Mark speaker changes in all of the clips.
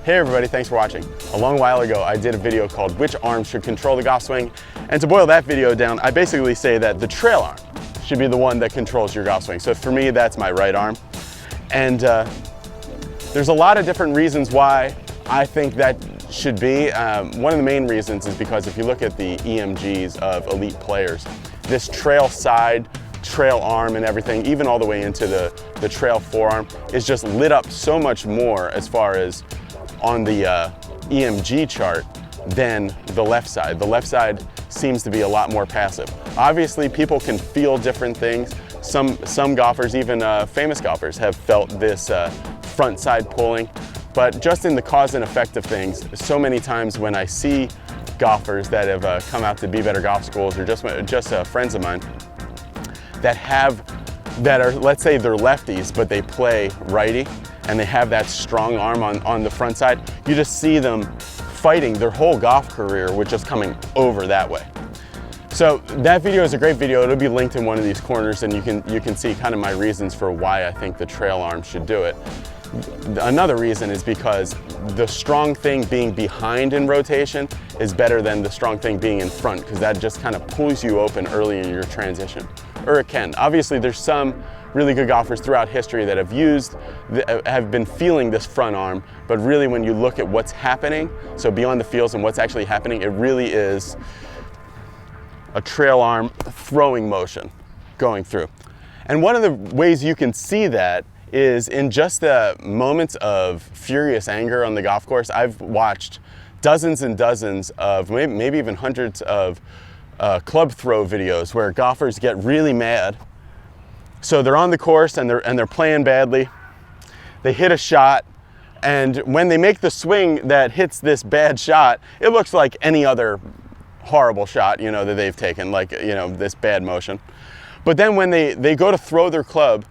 Speaker 1: Hey everybody, thanks for watching. A long while ago, I did a video called Which Arm Should Control the Golf Swing? And to boil that video down, I basically say that the trail arm should be the one that controls your golf swing. So for me, that's my right arm. And there's a lot of different reasons why I think that should be. One of the main reasons is because if you look at the EMGs of elite players, this trail side, trail arm and everything, even all the way into the trail forearm, is just lit up so much more as far as on the EMG chart than the left side. The left side seems to be a lot more passive. Obviously, people can feel different things. Some golfers, even famous golfers, have felt this front side pulling. But just in the cause and effect of things, so many times when I see golfers that have come out to Be Better Golf Schools or just friends of mine that are, let's say they're lefties, but they play righty, and they have that strong arm on the front side, you just see them fighting their whole golf career with just coming over that way. So that video is a great video. It'll be linked in one of these corners, and you can see kind of my reasons for why I think the trail arm should do it. Another reason is because the strong thing being behind in rotation is better than the strong thing being in front, because that just kind of pulls you open early in your transition, or it can. Obviously, there's some really good golfers throughout history that have been feeling this front arm, but really when you look at what's happening, so beyond the feels and what's actually happening, it really is a trail arm throwing motion going through. And one of the ways you can see that is in just the moments of furious anger on the golf course. I've watched dozens and dozens of, maybe even hundreds of club throw videos where golfers get really mad. So they're on the course and they're playing badly. They hit a shot, and when they make the swing that hits this bad shot, it looks like any other horrible shot, you know, that they've taken, like, you know, this bad motion. But then when they go to throw their club,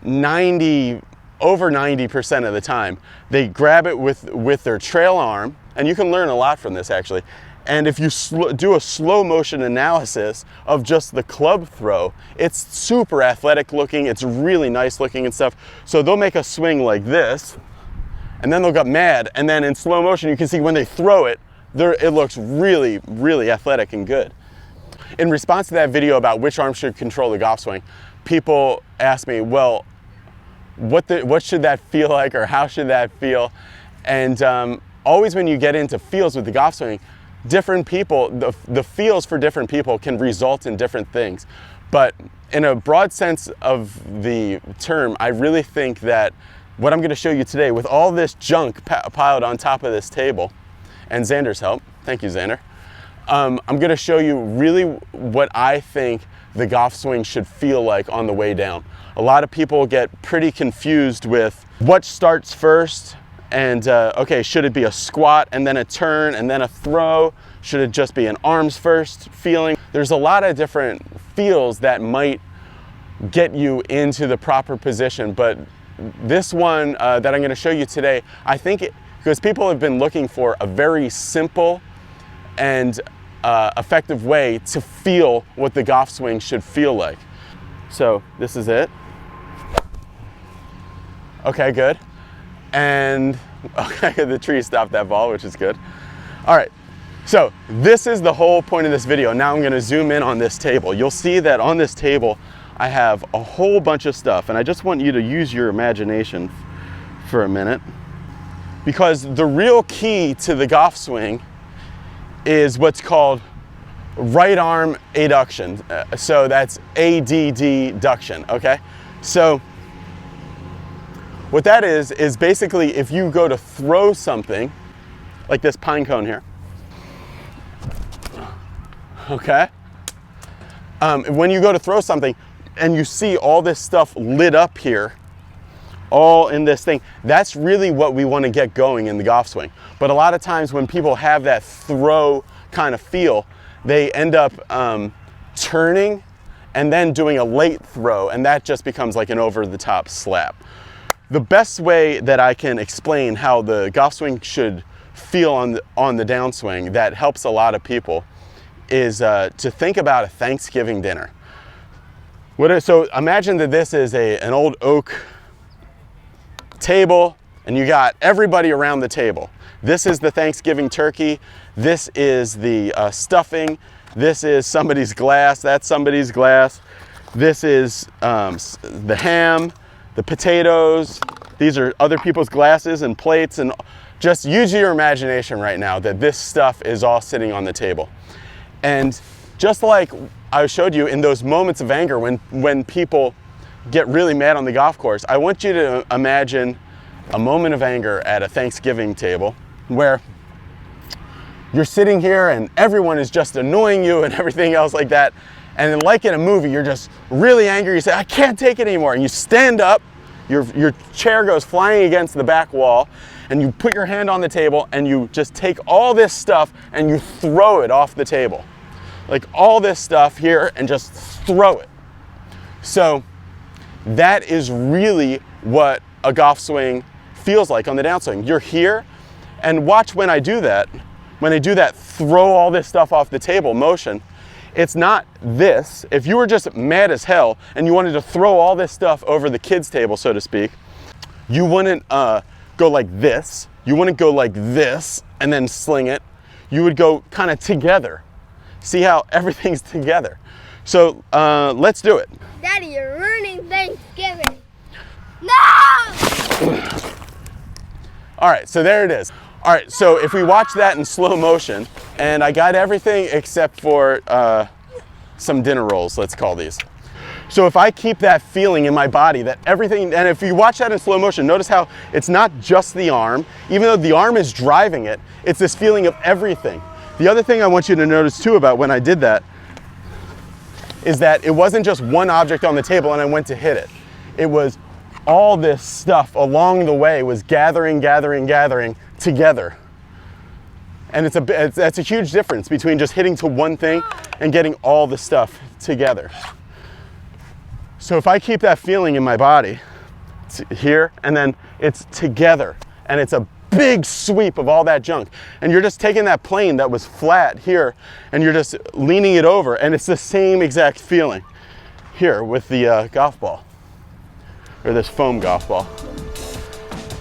Speaker 1: over 90% of the time, they grab it with their trail arm, and you can learn a lot from this actually. And if you do a slow motion analysis of just the club throw, it's super athletic looking, it's really nice looking and stuff. So they'll make a swing like this, and then they'll get mad, and then in slow motion you can see when they throw it, it looks really, really athletic and good. In response to that video about which arm should control the golf swing, people ask me, well, what should that feel like, or how should that feel? And always when you get into feels with the golf swing, different people, the feels for different people can result in different things. But in a broad sense of the term, I really think that what I'm going to show you today, with all this junk piled on top of this table, and Xander's help, thank you Xander, I'm going to show you really what I think the golf swing should feel like on the way down. A lot of people get pretty confused with what starts first, and okay, should it be a squat and then a turn and then a throw? Should it just be an arms first feeling? There's a lot of different feels that might get you into the proper position, but this one that I'm going to show you today, I think because people have been looking for a very simple and effective way to feel what the golf swing should feel like. So this is it. Okay, good. And okay, the tree stopped that ball, which is good. All right, so this is the whole point of this video. Now I'm going to zoom in on this table. You'll see that on this table I have a whole bunch of stuff, and I just want you to use your imagination for a minute, because the real key to the golf swing is what's called right arm adduction. So that's ADD duction, okay? So what that is basically if you go to throw something, like this pine cone here, okay? When you go to throw something and you see all this stuff lit up here, all in this thing, that's really what we want to get going in the golf swing. But a lot of times when people have that throw kind of feel, they end up turning and then doing a late throw, and that just becomes like an over-the-top slap. The best way that I can explain how the golf swing should feel on the downswing that helps a lot of people is to think about a Thanksgiving dinner. So imagine that this is an old oak table, and you got everybody around the table. This is the Thanksgiving turkey. This is the stuffing. This is somebody's glass. That's somebody's glass. This is the ham, the potatoes. These are other people's glasses and plates, and just use your imagination right now that this stuff is all sitting on the table. And just like I showed you in those moments of anger when people get really mad on the golf course, I want you to imagine a moment of anger at a Thanksgiving table where you're sitting here and everyone is just annoying you and everything else like that. And then, like in a movie, you're just really angry. You say, I can't take it anymore. And you stand up, your chair goes flying against the back wall, and you put your hand on the table and you just take all this stuff and you throw it off the table. Like all this stuff here, and just throw it. So that is really what a golf swing feels like on the downswing. You're here, and watch when I do that. When I do that throw all this stuff off the table motion, it's not this. If you were just mad as hell and you wanted to throw all this stuff over the kids' table, so to speak, you wouldn't go like this. You wouldn't go like this and then sling it. You would go kind of together. See how everything's together. So let's do it.
Speaker 2: Daddy, you're ruining Thanksgiving. No!
Speaker 1: All right, so there it is. All right, so if we watch that in slow motion, and I got everything except for some dinner rolls, let's call these. So if I keep that feeling in my body that everything, and if you watch that in slow motion, notice how it's not just the arm. Even though the arm is driving it, it's this feeling of everything. The other thing I want you to notice too about when I did that is that it wasn't just one object on the table and I went to hit it. It was all this stuff along the way was gathering together. And that's a huge difference between just hitting to one thing and getting all the stuff together. So if I keep that feeling in my body, it's here, and then it's together, and it's a big sweep of all that junk. And you're just taking that plane that was flat here, and you're just leaning it over, and it's the same exact feeling here with the golf ball, or this foam golf ball.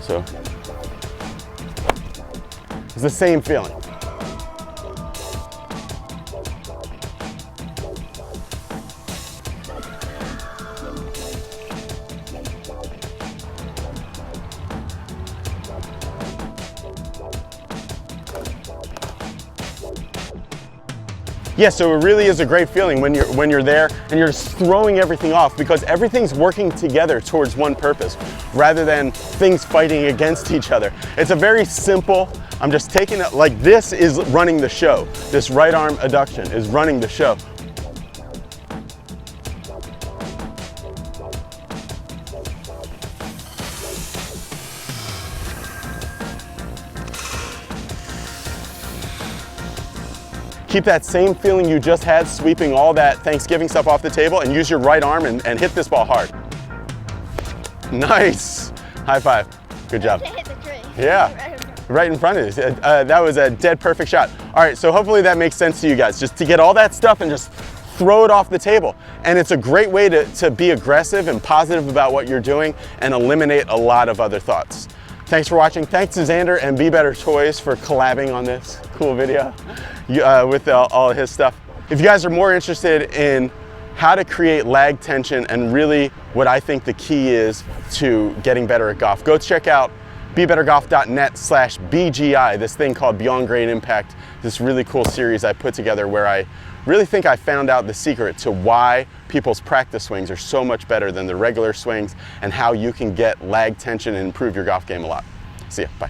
Speaker 1: So it's the same feeling. Yeah, so it really is a great feeling when you're there and you're just throwing everything off, because everything's working together towards one purpose rather than things fighting against each other. It's a very simple, I'm just taking it, like this is running the show. This right arm adduction is running the show. Keep that same feeling you just had sweeping all that Thanksgiving stuff off the table, and use your right arm and hit this ball hard. Nice. High five. Good job.
Speaker 2: To hit the tree.
Speaker 1: Yeah. Right in front of you. That was a dead perfect shot. All right, so hopefully that makes sense to you guys. Just to get all that stuff and just throw it off the table. And it's a great way to be aggressive and positive about what you're doing and eliminate a lot of other thoughts. Thanks for watching. Thanks to Xander and Be Better Toys for collabing on this cool video with all his stuff. If you guys are more interested in how to create lag tension and really what I think the key is to getting better at golf, go check out BeBetterGolf.net/BGI, this thing called Beyond Great Impact, this really cool series I put together where I really think I found out the secret to why people's practice swings are so much better than the regular swings, and how you can get lag tension and improve your golf game a lot. See ya, bye.